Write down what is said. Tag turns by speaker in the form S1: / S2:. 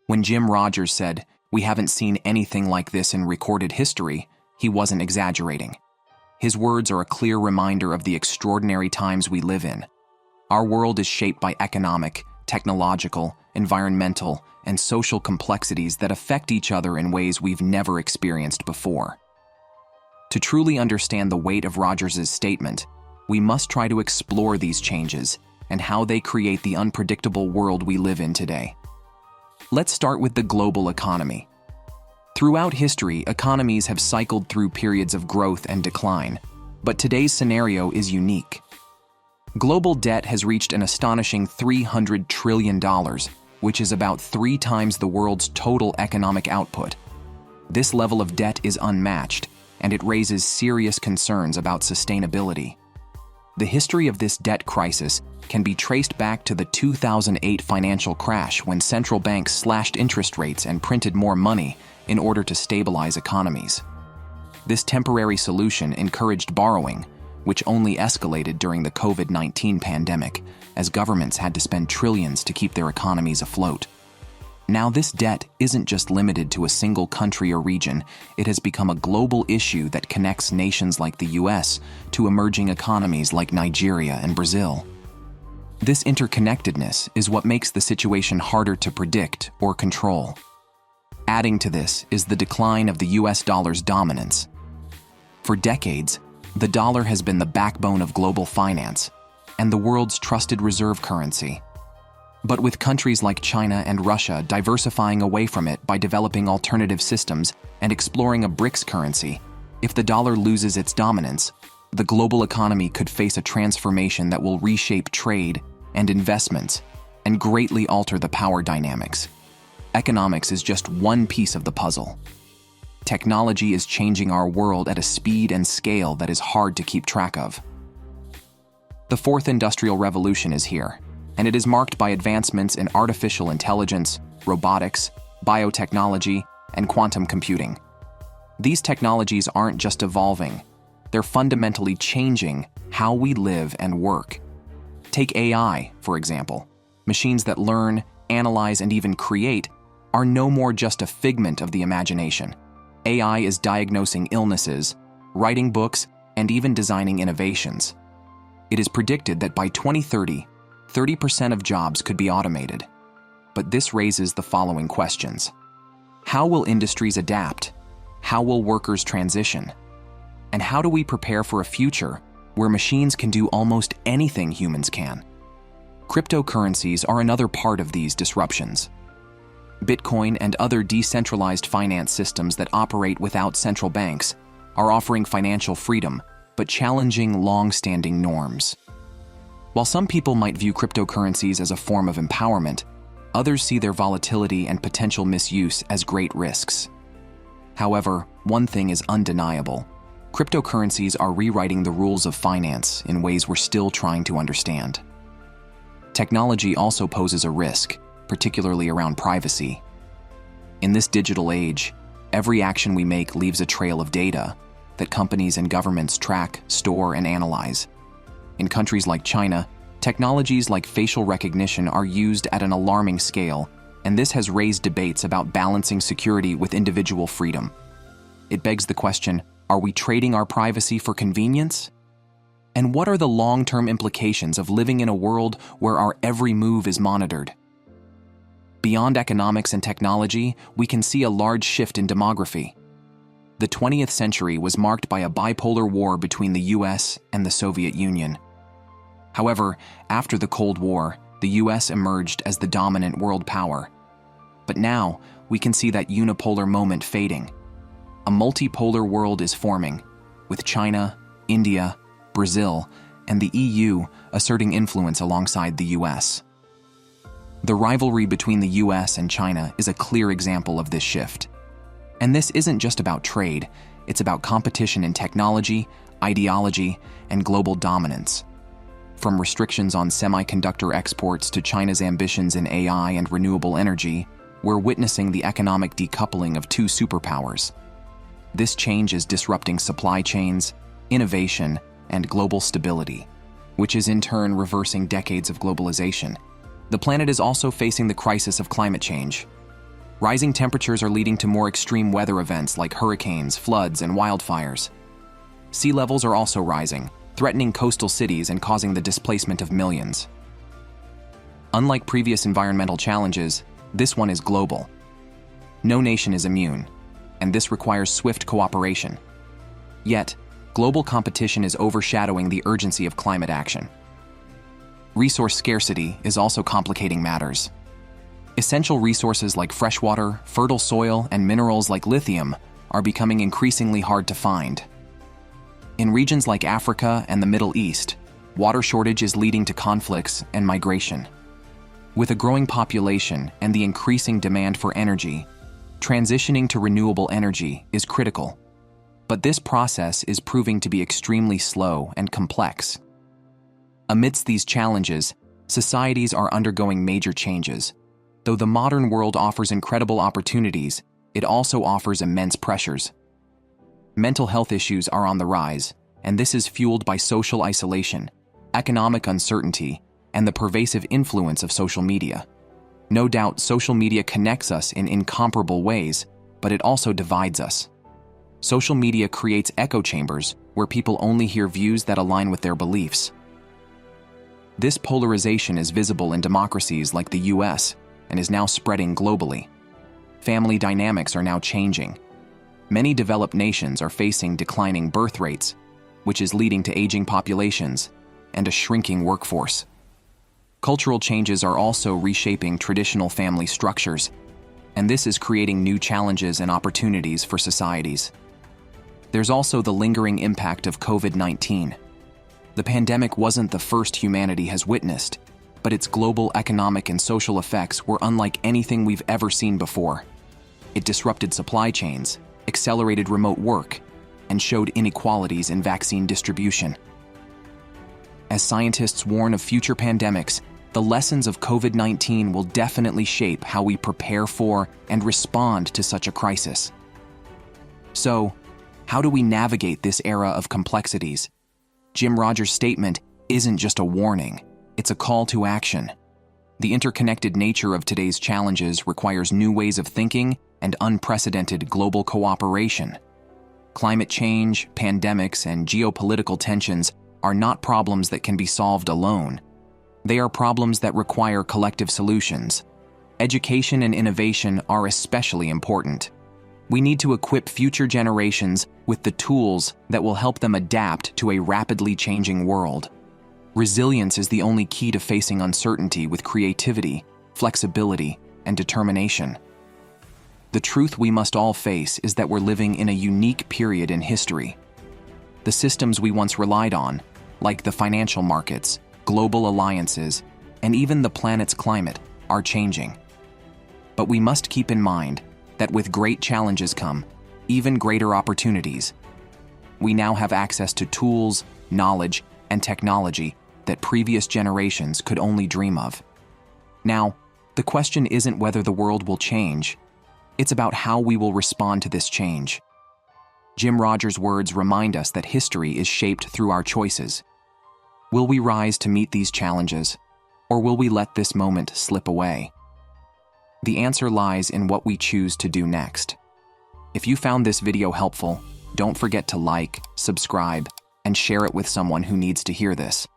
S1: When Jim Rogers said, "We haven't seen anything like this in recorded history," he wasn't exaggerating. His words are a clear reminder of the extraordinary times we live in. Our world is shaped by economic, technological, environmental, and social complexities that affect each other in ways we've never experienced before. To truly understand the weight of Rogers's statement, we must try to explore these changes and how they create the unpredictable world we live in today. Let's start with the global economy. Throughout history, economies have cycled through periods of growth and decline, but today's scenario is unique. Global debt has reached an astonishing $300 trillion, which is about 3 times the world's total economic output. This level of debt is unmatched, and it raises serious concerns about sustainability. The history of this debt crisis can be traced back to the 2008 financial crash, when central banks slashed interest rates and printed more money in order to stabilize economies. This temporary solution encouraged borrowing, which only escalated during the COVID-19 pandemic, as governments had to spend trillions to keep their economies afloat. Now, this debt isn't just limited to a single country or region. It has become a global issue that connects nations like the US to emerging economies like Nigeria and Brazil. This interconnectedness is what makes the situation harder to predict or control. Adding to this is the decline of the US dollar's dominance. For decades, the dollar has been the backbone of global finance and the world's trusted reserve currency. But with countries like China and Russia diversifying away from it by developing alternative systems and exploring a BRICS currency, if the dollar loses its dominance, the global economy could face a transformation that will reshape trade and investments and greatly alter the power dynamics. Economics is just one piece of the puzzle. Technology is changing our world at a speed and scale that is hard to keep track of. The fourth industrial revolution is here, and it is marked by advancements in artificial intelligence, robotics, biotechnology, and quantum computing. These technologies aren't just evolving, they're fundamentally changing how we live and work. Take AI, for example. Machines that learn, analyze, and even create are no more just a figment of the imagination. AI is diagnosing illnesses, writing books, and even designing innovations. It is predicted that by 2030, 30% of jobs could be automated. But this raises the following questions. How will industries adapt? How will workers transition? And how do we prepare for a future where machines can do almost anything humans can? Cryptocurrencies are another part of these disruptions. Bitcoin and other decentralized finance systems that operate without central banks are offering financial freedom, but challenging long-standing norms. While some people might view cryptocurrencies as a form of empowerment, others see their volatility and potential misuse as great risks. However, one thing is undeniable. Cryptocurrencies are rewriting the rules of finance in ways we're still trying to understand. Technology also poses a risk, particularly around privacy. In this digital age, every action we make leaves a trail of data that companies and governments track, store, and analyze. In countries like China, technologies like facial recognition are used at an alarming scale, and this has raised debates about balancing security with individual freedom. It begs the question, are we trading our privacy for convenience? And what are the long-term implications of living in a world where our every move is monitored? Beyond economics and technology, we can see a large shift in demography. The 20th century was marked by a bipolar war between the US and the Soviet Union. However, after the Cold War, the US emerged as the dominant world power. But now, we can see that unipolar moment fading. A multipolar world is forming, with China, India, Brazil, and the EU asserting influence alongside the US. The rivalry between the US and China is a clear example of this shift. And this isn't just about trade, it's about competition in technology, ideology, and global dominance. From restrictions on semiconductor exports to China's ambitions in AI and renewable energy, we're witnessing the economic decoupling of two superpowers. This change is disrupting supply chains, innovation, and global stability, which is in turn reversing decades of globalization. The planet is also facing the crisis of climate change. Rising temperatures are leading to more extreme weather events like hurricanes, floods, and wildfires. Sea levels are also rising, threatening coastal cities and causing the displacement of millions. Unlike previous environmental challenges, this one is global. No nation is immune, and this requires swift cooperation. Yet, global competition is overshadowing the urgency of climate action. Resource scarcity is also complicating matters. Essential resources like freshwater, fertile soil, and minerals like lithium are becoming increasingly hard to find. In regions like Africa and the Middle East, water shortage is leading to conflicts and migration. With a growing population and the increasing demand for energy, transitioning to renewable energy is critical. But this process is proving to be extremely slow and complex. Amidst these challenges, societies are undergoing major changes. Though the modern world offers incredible opportunities, it also offers immense pressures. Mental health issues are on the rise, and this is fueled by social isolation, economic uncertainty, and the pervasive influence of social media. No doubt, social media connects us in incomparable ways, but it also divides us. Social media creates echo chambers where people only hear views that align with their beliefs. This polarization is visible in democracies like the US and is now spreading globally. Family dynamics are now changing. Many developed nations are facing declining birth rates, which is leading to aging populations and a shrinking workforce. Cultural changes are also reshaping traditional family structures, and this is creating new challenges and opportunities for societies. There's also the lingering impact of COVID-19. The pandemic wasn't the first humanity has witnessed, but its global economic and social effects were unlike anything we've ever seen before. It disrupted supply chains, accelerated remote work, and showed inequalities in vaccine distribution. As scientists warn of future pandemics, the lessons of COVID-19 will definitely shape how we prepare for and respond to such a crisis. So, how do we navigate this era of complexities? Jim Rogers' statement isn't just a warning, it's a call to action. The interconnected nature of today's challenges requires new ways of thinking and unprecedented global cooperation. Climate change, pandemics, and geopolitical tensions are not problems that can be solved alone. They are problems that require collective solutions. Education and innovation are especially important. We need to equip future generations with the tools that will help them adapt to a rapidly changing world. Resilience is the only key to facing uncertainty with creativity, flexibility, and determination. The truth we must all face is that we're living in a unique period in history. The systems we once relied on, like the financial markets, global alliances, and even the planet's climate, are changing. But we must keep in mind that with great challenges come even greater opportunities. We now have access to tools, knowledge, and technology that previous generations could only dream of. Now, the question isn't whether the world will change, it's about how we will respond to this change. Jim Rogers' words remind us that history is shaped through our choices. Will we rise to meet these challenges, or will we let this moment slip away? The answer lies in what we choose to do next. If you found this video helpful, don't forget to like, subscribe, and share it with someone who needs to hear this.